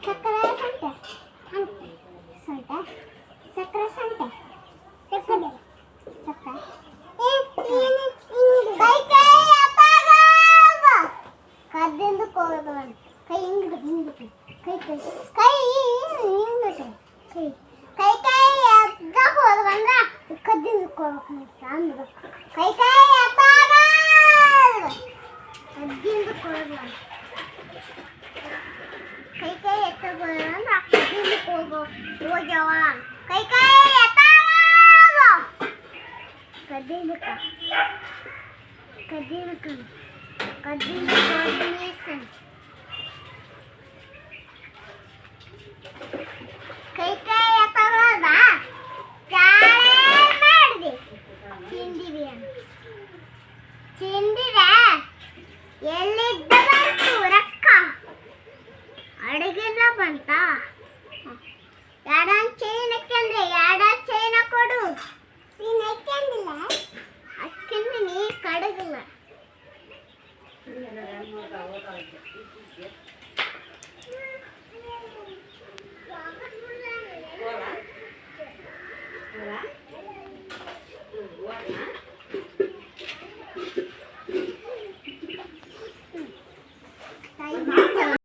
ಸಕ್ಕರೆ ಸಂತೆ ಸಂತೆ ಸಕ್ಕರೆ ಸಂತೆ ಸಕ್ಕರೆ ಸಕ್ಕರೆ ಕೈ ಕೈ ಅಪ್ಪಾಗ ಕದ್ದಿಂದ ಕೋದು ಕೈ ಹಿಂಗಿಡು ಹಿಂಗಿಡು ಕೈ ಕೈ ಕೈ ಹಿಂಗಿಡು ಕೈ ಕೈ ಕೈ ಅದ್ದ ಹೋದ ಬಂದ ಕದ್ದಿಂದ ಕೋಬೇಕಂತ ಅಂದ್ರು ಕೈ ಕೈ ಅಪ್ಪಾಗ ಕದ್ದಿಂದ ಕೋದು ಕೈ ಕೈ ಎತ್ತಗೋದು ಅಂದ್ರೆ ಕದ್ದಿಂದ ಕೋದು ಹೋಗ್ಯಾವ ಕೈ ಕೈ ಎತ್ತಾಗ ಕದ್ದಿಂದ ಕದ್ದಿಂದ ಕದ್ದಿಂದ ಕೋರ್ಡಿನೇಷನ್ ಕೈ ಕೈ ಎತ್ತಗೋದ ಮಾಡಿದೆ ಚಿಂದಿರಿ ಚಿಂದಿರ ಎಲ್ಲಿದ್ದ ಬಂತು ರೊಕ್ಕ ಅಡುಗೆಲ್ಲ ಬಂತ ಎರಡ ಚೈನ್ ಹಾಕ್ಯಂದ್ರೆ ಎರಡ ಚೈನ ಕೊಡು ನೀನು ಹಾಕ್ಯಂದಿಲ್ಲ ಹಾಕ್ಯಂದ್ರೆ ನೀ ಕಡಗಿಲ್ಲ